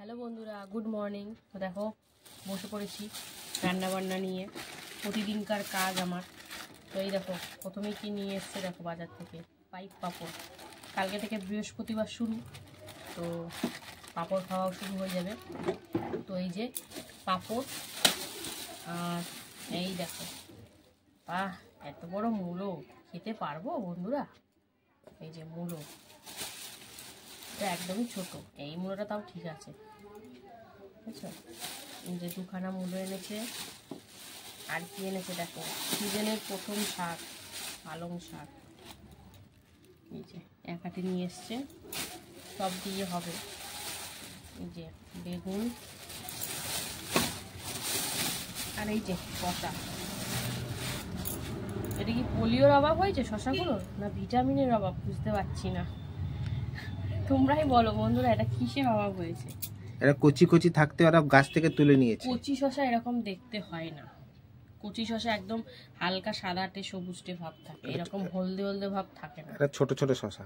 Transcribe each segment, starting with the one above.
Hello বন্ধুরা, good morning. তো দেখো বসে পড়েছি রান্না বান্না নিয়ে, প্রতিদিনকার কাজ আমার। তো এই দেখো প্রথমেই কি নিয়ে এসছে দেখো বাজার থেকে, পাইপ পাঁপড়। কালকে থেকে বৃহস্পতিবার শুরু, তো পাঁপড় খাওয়াও শুরু হয়ে যাবে। তো এই যে পাঁপড়, আর এই দেখো বাহ, এত বড় মূলো খেতে পারবো বন্ধুরা? এই যে মূলো, এটা একদমই ছোট, এই মূলোটা তাও ঠিক আছে, বুঝছো? যে দুখানা মূলো এনেছে, আর কি এনেছে দেখো, সিজনের প্রথম শাক, পালং শাক। এই যে এক হাতে নিয়ে এসছে, সব দিয়ে হবে। এই যে বেগুন, আর এই যে শসা। এটা কি পোলিওর অভাব হয়েছে শসাগুলোর, না ভিটামিনের অভাব, বুঝতে পারছি না। তোমরাই বলো বন্ধুরা, এটা কিসের অভাব হয়েছে? এটা কচি কচি থাকতে ওরা গাছ থেকে তুলে নিয়েছে। কচি শসা এরকম দেখতে হয় না, কচি শসা একদম হালকা সাদাটে সবুজটে ভাব থাকে, এরকম হলদে হলদে ভাব থাকে না। এটা ছোট ছোট শসা,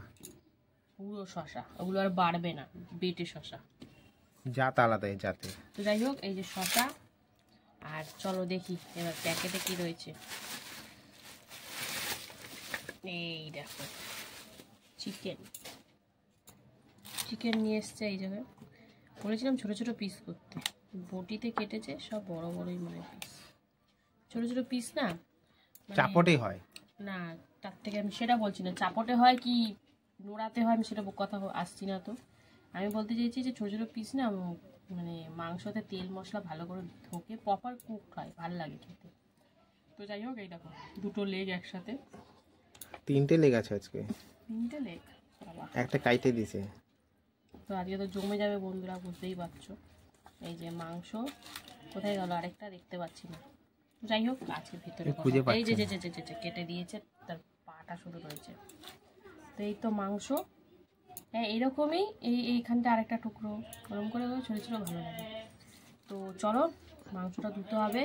পুরো শসা, ওগুলো আর বাড়বে না, বেটে শসা, জাত আলাদা এই জাতে। তো যাই হোক, এই যে শসা। আর চলো দেখি এবার প্যাকেটে কি রয়েছে। এই দেখো চিকেন, চিকেন নিয়ে এসছে। এই জায়গায় বলেছিলাম ছোট ছোট পিস করতে, বটিতে কেটেছে সব বড় বড়ই মনে পিস, ছোট ছোট পিস না, চাপটেই হয় না তার থেকে আমি সেটা বলছি না, চাপটে হয় কি নোড়াতে হয় আমি সেটা কথা আসছি না। তো আমি বলতে চাইছি যে ছোটো ছোটো পিস না, মানে মাংসতে তেল মশলা ভালো করে ঢোকে, প্রপার কুকড হয়, ভালো লাগে খেতে। তো যাই হোক, এই দেখো দুটো লেগ একসাথে, 3টে লেগ আছে আজকে, 3টে লেগ, বাবা একটা কাইটে দিছে। তো আজকে তো জমে যাবে বন্ধুরা, বুঝতেই পারছো। এই যে মাংস, কোথায় গেল আরেকটা, দেখতে পাচ্ছি না। যাই হোক আছে ভিতরে, এই যে যে যে যে কেটে দিয়েছে, তার পাটা শুরু রয়েছে। তো এই তো মাংস, হ্যাঁ এইরকমই, এইখানটা আরেকটা টুকরো গরম করে ছোটো ছোটো ভালো লাগে। তো চলো মাংসটা ধুতে হবে।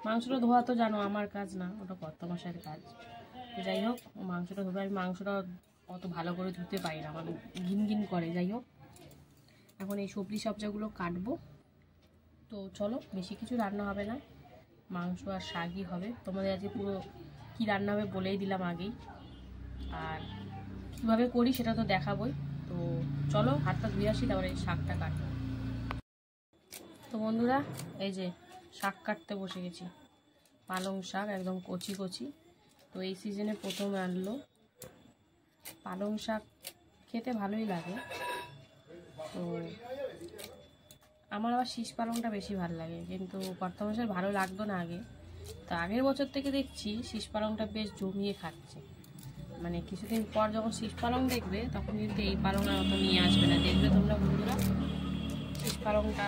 মাংসটা ধোয়া তো জানো আমার কাজ না, ওটা কর্তমশাইয়ের কাজ। তো যাই হোক মাংসটা ধোবে, আমি মাংসটা অত ভালো করে ধুতে পারি না, আমার ঘিন ঘিন করে। যাই হোক এখন এই সবজিগুলো কাটবো। তো চলো, বেশি কিছু রান্না হবে না, মাংস আর শাকই হবে। তোমাদের আজকে পুরো কী রান্না হবে বলেই দিলাম আগেই, আর কীভাবে করি সেটা তো দেখাবোই। তো চলো হাতটা ধুয়ে আসি, তারপরে শাকটা কাটবো। তো বন্ধুরা এই যে শাক কাটতে বসে গেছি, পালং শাক একদম কচি কচি। তো এই সিজনে প্রথম আনলো পালং শাক, খেতে ভালোই লাগে। তো আমার আবার শীষ পালংটা বেশি ভালো লাগে, কিন্তু কর্তমশাই ভালো লাগতো না আগে। তো আগের বছর থেকে দেখছি শীষ পালংটা বেশ জমিয়ে খাচ্ছে, মানে কিছুদিন পর যখন শীষ পালং দেখবে তখন কিন্তু এই পালংটা অত নিয়ে আসবে না, দেখবে তোমরা বন্ধুরা। শীষ পালংটা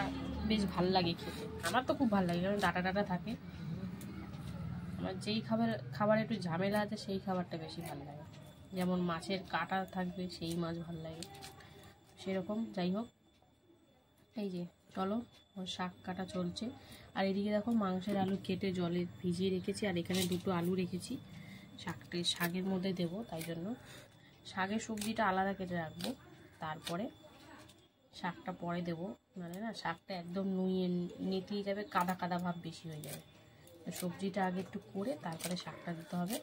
বেশ ভাল লাগে খেতে, আমার তো খুব ভালো লাগে, কারণ ডাটা ডাটা থাকে। আমার যেই খাবার একটু ঝামেলা আছে সেই খাবারটা বেশি ভালো লাগে, যেমন মাছের কাঁটা থাকবে সেই মাছ ভালো লাগে সেরকম। যাই হোক এই যে চলো শাক কাটা চলছে, আর এদিকে দেখো মাংসের আলু কেটে জলে ভিজিয়ে রেখেছি, আর এখানে দুটো আলু রেখেছি শাকের মধ্যে দেবো, তাই জন্য শাকের সবজিটা আলাদা কেটে রাখবো, তারপরে শাকটা পরে দেবো। মানে না শাকটা একদম নুয়ে নেতিয়ে যাবে, কাদা কাদা ভাব বেশি হয়ে যাবে। তো সবজিটা আগে একটু করে তারপরে শাকটা দিতে হবে।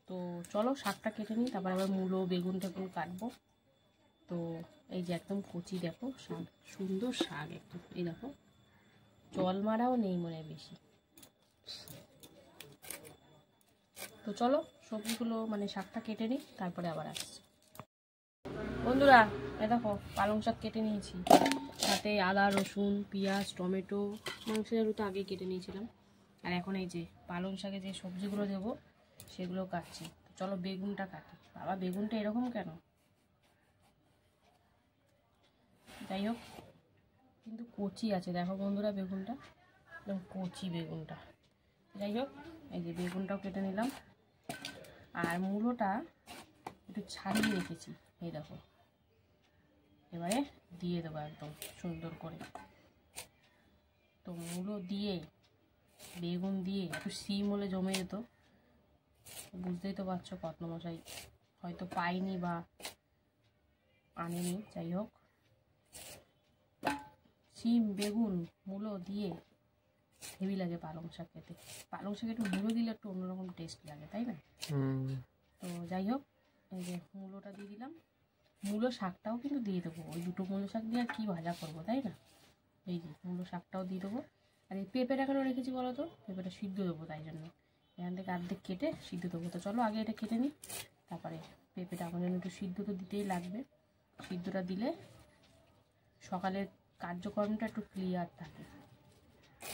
তো চলো শাকটা কেটে নিই, তারপর আবার মূলো বেগুন টেগুন কাটবো। তো এই যে একদম কচি দেখো শাক, সুন্দর শাক একদম, এই দেখো জল মারাও নেই মনে হয় বেশি। তো চলো সবজিগুলো মানে শাকটা কেটে নিই, তারপরে আবার আসছি বন্ধুরা। এ দেখো পালং শাক কেটে নিয়েছি, সাথে আদা রসুন পেঁয়াজ টমেটো, মাংসের আলু তো আগেই কেটে নিয়েছিলাম। আর এখন এই যে পালং শাকে যে সবজিগুলো দেবো সেগুলো কাটছি। চলো বেগুনটা কাটি, বাবা বেগুনটা এরকম কেন? যাই হোক কিন্তু কচি আছে দেখো বন্ধুরা, বেগুনটা একদম কচি বেগুনটা। যাই হোক এই যে বেগুনটাও কেটে নিলাম, আর মূলোটা একটু ছাড়িয়ে রেখেছি, এই দেখো এবারে দিয়ে দেবো একদম সুন্দর করে। তো মূলো দিয়ে বেগুন দিয়ে একটু সিম হলে জমে যেত, বুঝতেই তো পারছো কর্তমশাই হয়তো পাইনি বা আনেনি। যাই হোক শিম বেগুন মূলো দিয়ে হেভি লাগে পালং শাক খেতে। পালং শাক একটু মূলো দিলে একটু অন্যরকম টেস্ট লাগে, তাই না? তো যাই হোক, এই যে মূলোটা দিয়ে দিলাম, মূলো শাকটাও কিন্তু দিয়ে দেবো। ওই দুটো মূলো শাক দিয়ে আর কি ভাজা করবো, তাই না? এই যে মূলো শাকটাও দিয়ে দেবো। আর এই পেঁপেটা কেন রেখেছি বলো তো? পেঁপেটা সিদ্ধ দেবো, তাই জন্য এখান থেকে অর্ধেক কেটে সিদ্ধ দেবো। তো চলো আগে এটা কেটে নিই, তারপরে পেঁপেটা আমার জন্য একটু সিদ্ধ তো দিতেই লাগবে। সিদ্ধটা দিলে সকালের কার্যক্রমটা একটু ক্লিয়ার থাকে,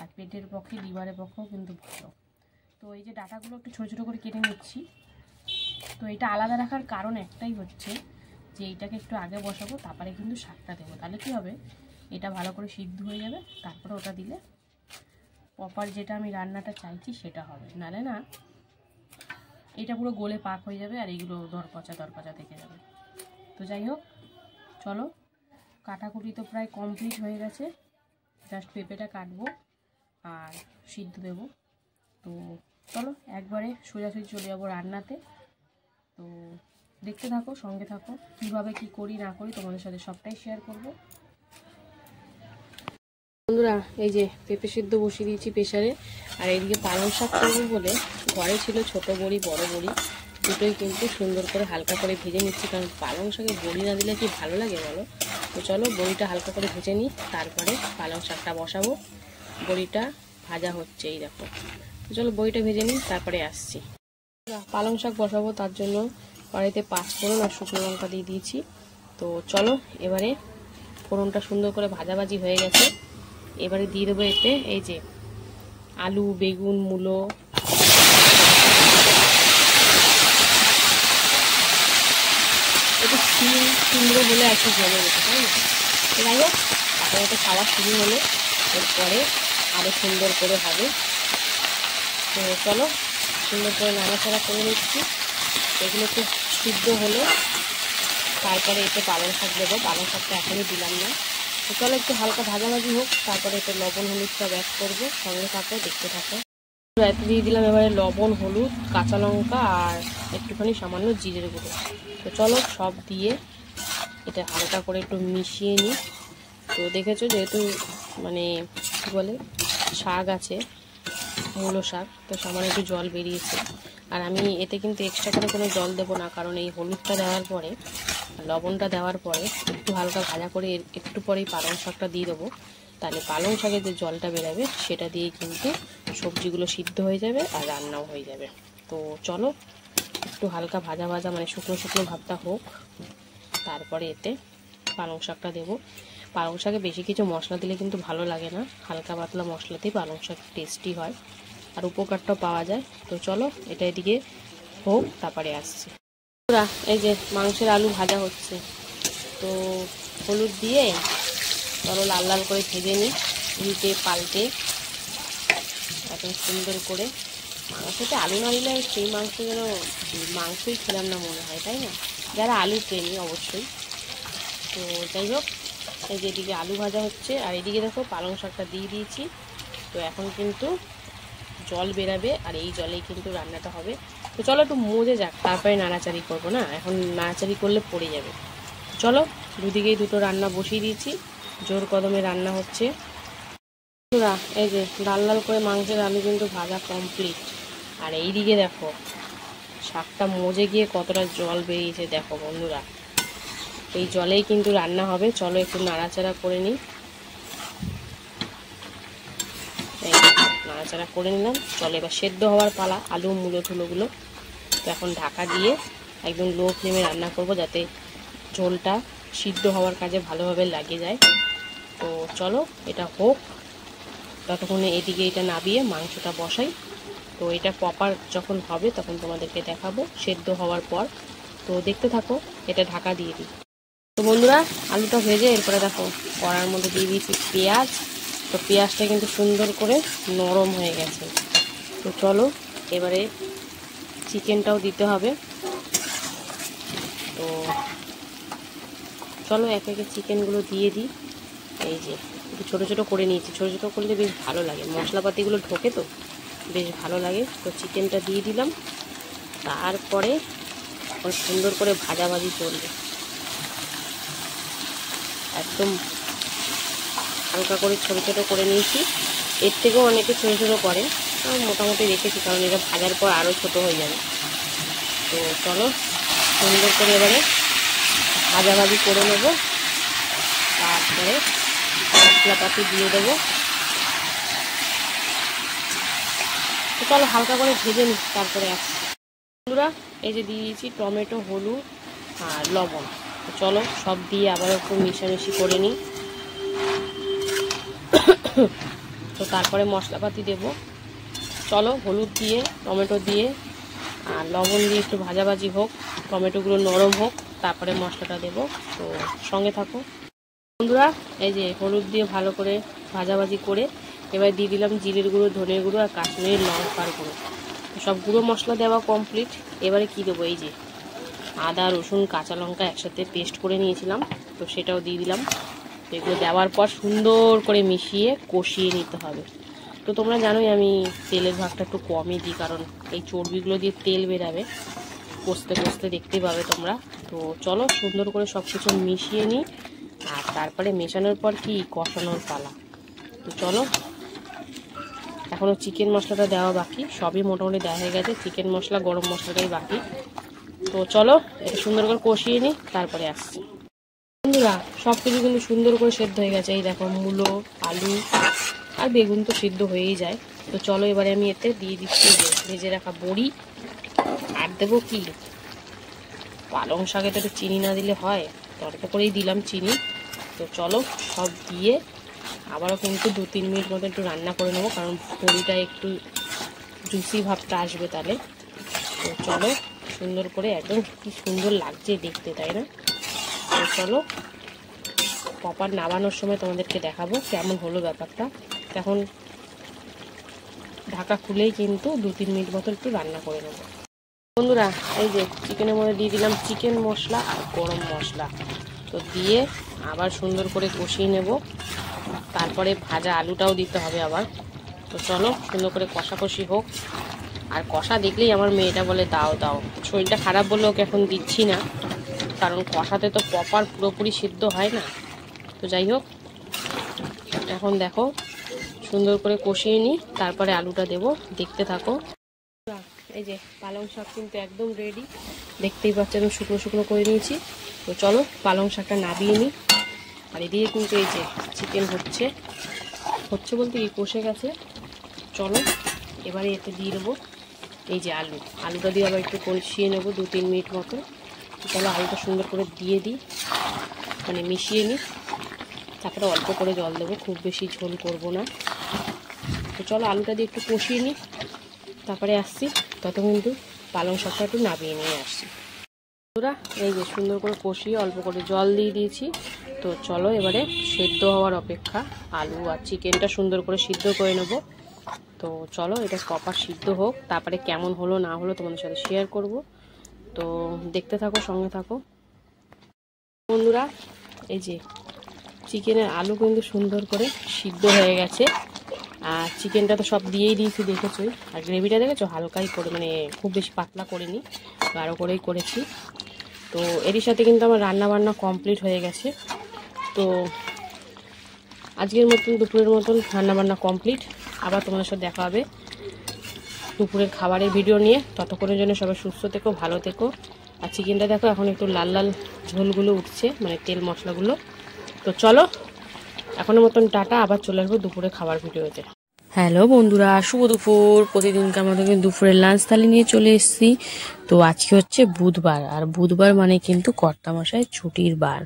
আর পেটের পক্ষে লিভারের পক্ষেও কিন্তু ভালো। তো এই যে ডাঁটাগুলো একটু ছোটো ছোটো করে কেটে নিচ্ছি। তো এটা আলাদা রাখার কারণ একটাই হচ্ছে যে এইটাকে একটু আগে বসাবো, তারপরে কিন্তু শাকটা দেবো। তাহলে কী হবে, এটা ভালো করে সিদ্ধ হয়ে যাবে, তারপরে ওটা দিলে প্রপার যেটা আমি রান্নাটা চাইছি সেটা হবে। নালে না এটা পুরো গলে পাক হয়ে যাবে আর এইগুলো দরপচা থেকে যাবে। তো যাই হোক, চলো কাটাকুটি তো প্রায় কমপ্লিট হয়ে গেছে, জাস্ট পেঁপেটা কাটবো আর সিদ্ধ দেবো। তো চলো একবারে সোজাসুজি চলে যাবো রান্নাতে। তো দেখতে থাকো, সঙ্গে থাকো, কীভাবে কি করি না করি তোমাদের সাথে সবটাই শেয়ার করব। বন্ধুরা এই যে পেঁপে সিদ্ধ বসিয়ে দিয়েছি প্রেসারে, আর এইদিকে পালং শাক করবো বলে ঘরে ছিল ছোট বড়ি বড় বড়ি দুটোই কিন্তু সুন্দর করে হালকা করে ভেজে নিচ্ছি, কারণ পালং শাকে বড়ি না দিলে কি ভালো লাগে বলো? তো চলো বড়িটা হালকা করে ভেজে নিই, তারপরে পালং শাকটা বসাবো। বড়িটা ভাজা হচ্ছে, এই দেখো। তো চলো বড়িটা ভেজে নিই, তারপরে আসছি। পালং শাক বসাবো, তার জন্য কড়াইতে 5 ফোড়ন আর শুকনো লঙ্কা দিয়ে দিয়েছি। তো চলো এবারে ফোড়নটা সুন্দর করে ভাজাভাজি হয়ে গেছে, এবারে দিয়ে দেবো এতে এই যে আলু বেগুন মূলো, একটু শিম কুমড়ো হলে একটু জমে যেতে, তাই না? যাই হোক, আপাতত খাওয়া শুরু হলে এরপরে আরও সুন্দর করে হবে। তো চলো সুন্দর করে নাড়াচাড়া করে নিচ্ছি। এগুলো একটু সিদ্ধ হলে তারপরে এতে পালং শাক দেবো। পালং শাকটা এখনই দিলাম না। তো চলো একটু হালকা ভাজাভাজি হোক, তারপরে এতে লবণ হলুদ সব অ্যাড করবো। সঙ্গে থাকো, দেখতে থাকো। এতে দিয়ে দিলাম এবারে লবণ হলুদ কাঁচা লঙ্কা আর একটুখানি সামান্য জিরের গুঁড়ো। তো চলো সব দিয়ে এটা হালকা করে একটু মিশিয়ে নিই। তো দেখেছো যেহেতু মানে কী বলে শাক আছে, মূলো শাক, তো সামান্য একটু জল বেরিয়েছে। আর আমি এতে কিন্তু এক্সট্রা করে কোনো জল দেবো না, কারণ এই হলুদটা দেওয়ার পরে লবণটা দেওয়ার পরে একটু হালকা ভাজা করে একটু পরেই পালং শাকটা দিয়ে দেবো। তাহলে পালং শাকের যে জলটা বেরোবে সেটা দিয়ে কিন্তু সবজিগুলো সিদ্ধ হয়ে যাবে আর রান্নাও হয়ে যাবে। তো চলো একটু হালকা ভাজা ভাজা মানে শুকনো শুকনো ভাবটা হোক, তারপরে এতে পালং শাকটা দেবো। পালং শাকে বেশি কিছু মশলা দিলে কিন্তু ভালো লাগে না, হালকা পাতলা মশলাতেই পালং শাক টেস্টি হয় আর উপকারটাও পাওয়া যায়। তো চলো এটা এদিকে হোক, তারপরে আসছি। এই যে মাংসের আলু ভাজা হচ্ছে, তো হলুদ দিয়ে চলো লাল লাল করে ভেজে নিই, উল্টে পাল্টে এখন সুন্দর করে। মাংসতে আলু না দিলে সেই মাংস যেন মাংসই খেলাম না মনে হয়, তাই না? যারা আলু প্রেমী অবশ্যই। তো যাই হোক, এই যে এদিকে আলু ভাজা হচ্ছে আর এদিকে দেখো পালং শাকটা দিয়ে দিয়েছি। তো এখন কিন্তু জল বেরাবে আর এই জলেই কিন্তু রান্নাটা হবে। তো চলো একটু মজে যাক, তারপরে নাড়াচাড়ি করবো না, এখন নাড়াচাড়ি করলে পড়ে যাবে। চলো দুদিকেই দুটো রান্না বসিয়ে দিয়েছি, জোর কদমে রান্না হচ্ছে। এই যে লাল লাল করে মাংসের আলু কিন্তু ভাজা কমপ্লিট, আর এইদিকে দেখো শাকটা মজে গিয়ে কতটা জল বেরিয়েছে দেখো বন্ধুরা। এই জলেই কিন্তু রান্না হবে। চলো একটু নাড়াচাড়া করে নিই, নাড়াচাড়া করে নিলাম। চলো এবার সেদ্ধ হওয়ার পালা, আলু মূলো টুলোগুলো। তো এখন ঢাকা দিয়ে একদম লো ফ্লেমে রান্না করব, যাতে ঝোলটা সিদ্ধ হওয়ার কাজে ভালোভাবে লাগে যায়। তো চলো এটা হোক, ততক্ষণে এদিকে এটা নাবিয়ে মাংসটা বসাই। তো এটা প্রপার যখন হবে তখন তোমাদেরকে দেখাবো সেদ্ধ হওয়ার পর। তো দেখতে থাকো, এটা ঢাকা দিয়ে দিই। তো বন্ধুরা আলুটা ভেজে এরপরে দেখো কড়ার মধ্যে দিয়ে দিয়েছি পেঁয়াজ। তো পেঁয়াজটা কিন্তু সুন্দর করে নরম হয়ে গেছে। তো চলো এবারে চিকেনটাও দিতে হবে। তো চলো একে একে চিকেনগুলো দিয়ে দিই। এই যে একটু ছোটো ছোটো করে নিয়েছি, ছোটো ছোটো করলে বেশ ভালো লাগে, মশলাপাতিগুলো ঢোকে তো বেশ ভালো লাগে। তো চিকেনটা দিয়ে দিলাম, তারপরে সুন্দর করে ভাজাভাজি চলবে, একদম হালকা করে ছোটো ছোটো করে নিয়েছি। এর থেকেও অনেকে ছোটো ছোটো করে, মোটামুটি রেখেছি কারণ এটা ভাজার পর আরও ছোটো হয়ে যাবে। তো চলো সুন্দর করে এবারে ভাজাভাজি করে নেব, তারপরে মশলাপাতি দিয়ে দেবো। তো চলো হালকা করে ভেজে নিই, তারপরে আসছি। বন্ধুরা এই যে দিয়ে দিয়েছি টমেটো, হলুদ আর লবণ। তো চলো সব দিয়ে আবার একটু মিশামিশি করে নিই। তো তারপরে মশলাপাতি দেব। চলো হলুদ দিয়ে, টমেটো দিয়ে আর লবণ দিয়ে একটু ভাজাভাজি হোক, টমেটোগুলো নরম হোক, তারপরে মশলাটা দেব। তো সঙ্গে থাকো বন্ধুরা। এই যে হলুদ দিয়ে ভালো করে ভাজাভাজি করে এবার দিয়ে দিলাম জিরের গুঁড়ো, ধনের গুঁড়ো আর কাশ্মীরি লঙ্কার গুঁড়ো। সব গুঁড়ো মশলা দেওয়া কমপ্লিট। এবারে কি দেবো, এই যে আদা, রসুন, কাঁচা লঙ্কা একসাথে পেস্ট করে নিয়েছিলাম, তো সেটাও দিয়ে দিলাম। এগুলো দেওয়ার পর সুন্দর করে মিশিয়ে কষিয়ে নিতে হবে। তো তোমরা জানোই আমি তেলের ভাগটা একটু কমই দিই, কারণ এই চর্বিগুলো দিয়ে তেল বেরাবে, কষতে কষতে দেখতে পাবে তোমরা। তো চলো সুন্দর করে সব কিছু মিশিয়ে নিই, আর তারপরে মেশানোর পর কি কষানোর পালা। তো চলো, এখনও চিকেন মশলাটা দেওয়া বাকি, সবই মোটামুটি দেওয়া হয়ে গেছে, চিকেন মশলা গরম মশলাটাই বাকি। তো চলো এটা সুন্দর করে কষিয়ে নিই, তারপরে আসছি। বন্ধুরা সব কিছু কিন্তু সুন্দর করে সেদ্ধ হয়ে গেছে। এই দেখো মূলো, আলু আর বেগুন তো সিদ্ধ হয়েই যায়। তো চলো এবারে আমি এতে দিয়ে দিচ্ছি ভেজে রাখা বড়ি, আর দেবো কি পালং শাকে তো একটু চিনি না দিলে হয়, তরকা করেই দিলাম চিনি। তো চলো সব দিয়ে আবারও কিন্তু 2-3 মিনিট মতো একটু রান্না করে নেবো, কারণ বড়িটা একটু জুসি ভাবটা আসবে তাহলে। তো চলো সুন্দর করে, একদম কি সুন্দর লাগছে দেখতে, তাই না? তো চলো প্রপার নামানোর সময় তোমাদেরকে দেখাবো কেমন হলো ব্যাপারটা। এখন ঢাকা খুলেই কিন্তু 2-3 মিনিট মতো একটু রান্না করে নেবো। বন্ধুরা এই যে চিকেনের মধ্যে দিয়ে দিলাম চিকেন মশলা আর গরম মশলা, তো দিয়ে আবার সুন্দর করে কষিয়ে নেব। তারপরে ভাজা আলুটাও দিতে হবে আবার। তো চলো সুন্দর করে কষাকষি হোক। আর কষা দেখলেই আমার মেয়েটা বলে দাও দাও, শরীরটা খারাপ বলে ওকে এখন দিচ্ছি না, কারণ কষাতে তো প্রপার পুরোপুরি সিদ্ধ হয় না। তো যাই হোক, এখন দেখো সুন্দর করে কষিয়ে নিই, তারপরে আলুটা দেবো, দেখতে থাকো। এই যে পালং শাক কিন্তু একদম রেডি, দেখতেই পাচ্ছেন শুকনো শুকনো করে নিয়েছি। তো চলো পালং শাকটা নাবিয়ে নিই। আর এদিকে কিন্তু এই যে চিকেন হচ্ছে বলতে কি কষে গেছে। চলো এবারে এতে দিয়ে দেবো এই যে আলুটা দিয়ে আবার একটু কষিয়ে নেবো 2-3 মিনিট মতো। চলো আলুটা সুন্দর করে দিয়ে দিই, মানে মিশিয়ে নিই, তারপরে অল্প করে জল দেবো, খুব বেশি ঝোল করবো না। তো চলো আলুটা দিয়ে একটু কষিয়ে নিই, তারপরে আসছি। তত কিন্তু পালং শাকটা একটু নামিয়ে নিয়ে আসছি। বন্ধুরা এই যে সুন্দর করে কষিয়ে অল্প করে জল দিয়ে দিয়েছি। তো চলো এবারে সেদ্ধ হওয়ার অপেক্ষা, আলু আর চিকেনটা সুন্দর করে সিদ্ধ করে নেব। তো চলো এটা প্রপার সিদ্ধ হোক, তারপরে কেমন হলো না হলো তোমাদের সাথে শেয়ার করব। তো দেখতে থাকো, সঙ্গে থাকো বন্ধুরা। এই যে চিকেনের আলু কিন্তু সুন্দর করে সিদ্ধ হয়ে গেছে, আর চিকেনটা তো সব দিয়েই দিয়েছি দেখেছোই। আর গ্রেভিটা দেখেছো হালকাই করে, মানে খুব বেশি পাতলা করিনি, গাঢ় করেই করেছি। তো এরই সাথে কিন্তু আমার রান্না বান্না কমপ্লিট হয়ে গেছে। তো আজকের মতন দুপুরের মতন রান্না বান্না কমপ্লিট। আবার তোমাদের সাথে দেখা হবে দুপুরের খাবারের ভিডিও নিয়ে। ততক্ষণের জন্য সবাই সুস্থ থেকো, ভালো থেকো। আর চিকেনটা দেখো এখন একটু লাল লাল ঝোলগুলো উঠছে, মানে তেল মশলাগুলো। তো চলো এখনের মতন টাটা, আবার চলে আসবো দুপুরে খাবার ভিডিওতে। হ্যালো বন্ধুরা, শুভ দুপুর। প্রতিদিনকার মতো কিন্তু দুপুরের লাঞ্চ থালি নিয়ে চলে এসেছি। তো আজকে হচ্ছে বুধবার, আর বুধবার মানে কিন্তু কর্তামশাই ছুটির বার।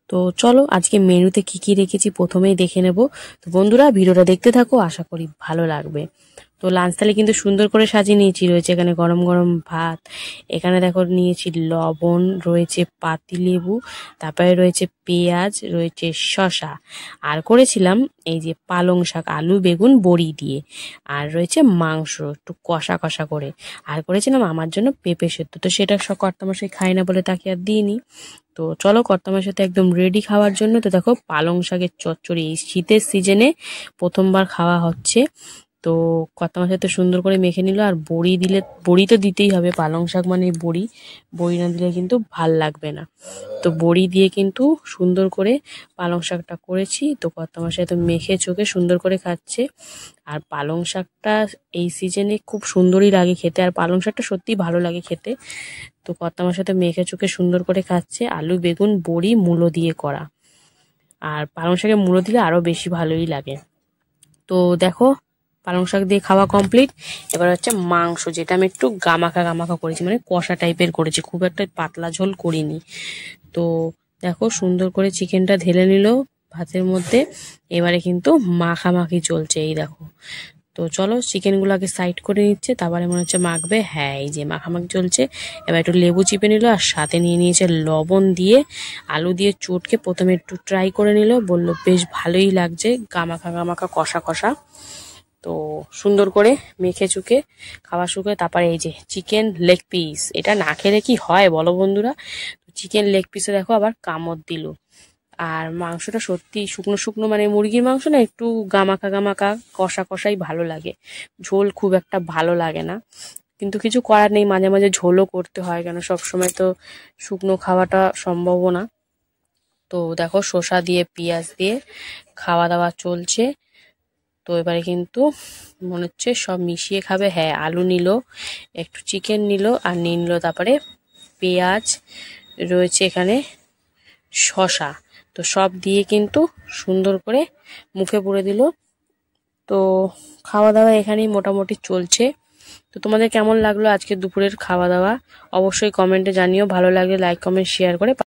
তো চলো আজকে মেনুতে কি কি রেখেছি প্রথমেই দেখে নেব। তো বন্ধুরা ভিডিওটা দেখতে থাকো, আশা করি ভালো লাগবে। তো লাঞ্চ থালি কিন্তু সুন্দর করে সাজিয়ে নিয়েছি। রয়েছে এখানে গরম গরম ভাত, এখানে দেখো নিয়েছি লবণ, রয়েছে পাতিলেবু, তারপরে রয়েছে পেঁয়াজ, রয়েছে শসা, আর করেছিলাম এই যে পালং শাক আলু বেগুন বড়ি দিয়ে, আর রয়েছে মাংস একটু কষা কষা করে, আর করেছিলাম আমার জন্য পেঁপে সেদ্ধ। তো সেটা সব কর্তামশাই খায় না বলে তাকে আর দিইনি। তো চলো কর্তামার সাথে একদম রেডি খাওয়ার জন্য। তো দেখো পালং শাকের চচ্চড়ি এই শীতের সিজনে প্রথমবার খাওয়া হচ্ছে। তো কত মাছের তো সুন্দর করে মেখে নিল। আর বড়ি দিলে, বড়ি তো দিতেই হবে, পালং শাক মানে বড়ি, বড়ি না দিলে কিন্তু ভাল লাগবে না। তো বড়ি দিয়ে কিন্তু সুন্দর করে পালং শাকটা করেছি। তো কত মাসে তো মেখে চোখে সুন্দর করে খাচ্ছে। আর পালং শাকটা এই সিজনে খুব সুন্দরই লাগে খেতে, আর পালং শাকটা সত্যিই ভালো লাগে খেতে। তো কত মাসে তো মেখে চোখে সুন্দর করে খাচ্ছে। আলু, বেগুন, বড়ি, মূলো দিয়ে করা। আর পালং শাকে মূলো দিলে আরো বেশি ভালোই লাগে। তো দেখো পালং শাক দিয়ে খাওয়া কমপ্লিট। এবার হচ্ছে মাংস, যেটা আমি একটু গামাখা গামাখা করেছি, মানে কষা টাইপের করেছি, খুব একটা পাতলা ঝোল করিনি। তো দেখো সুন্দর করে চিকেনটা ঢেলে নিল ভাতের মধ্যে। এবারে কিন্তু মাখামাখি চলছে, এই দেখো। তো চলো চিকেনগুলো আগে সাইড করে নিচ্ছে, তারপরে মনে হচ্ছে মাখবে। হ্যাঁ, এই যে মাখামাখি চলছে। এবার একটু লেবু চিপে নিল, আর সাথে নিয়ে নিয়েছে লবণ দিয়ে, আলু দিয়ে চটকে প্রথমে একটু ট্রাই করে নিল, বলল বেশ ভালোই লাগছে, গামাখা গামাখা কষা কষা। তো সুন্দর করে মেখে চুকে খাওয়া শুকে তারপরে এই যে চিকেন লেগ পিস, এটা না খেলে কি হয় বলো বন্ধুরা। চিকেন লেগ পিসে দেখো আবার কামড় দিল। আর মাংসটা সত্যি শুকনো শুকনো, মানে মুরগির মাংস না একটু গামাকা গামাকা কষা কষাই ভালো লাগে, ঝোল খুব একটা ভালো লাগে না। কিন্তু কিছু করার নেই, মাঝে মাঝে ঝোলও করতে হয়, কেন সবসময় তো শুকনো খাওয়াটা সম্ভব না। তো দেখো শসা দিয়ে পেঁয়াজ দিয়ে খাওয়া দাওয়া চলছে। তো এবারে কিন্তু মনে হচ্ছে সব মিশিয়ে খাবে। হ্যাঁ, আলু নিল, একটু চিকেন নিল, আর নিয়ে নিল তারপরে পেঁয়াজ, রয়েছে এখানে শসা। তো সব দিয়ে কিন্তু সুন্দর করে মুখে পুরে দিল। তো খাওয়া দাওয়া এখানেই মোটামুটি চলছে। তো তোমাদের কেমন লাগলো আজকে দুপুরের খাওয়া দাওয়া অবশ্যই কমেন্টে জানিও। ভালো লাগলে লাইক কমেন্ট শেয়ার করে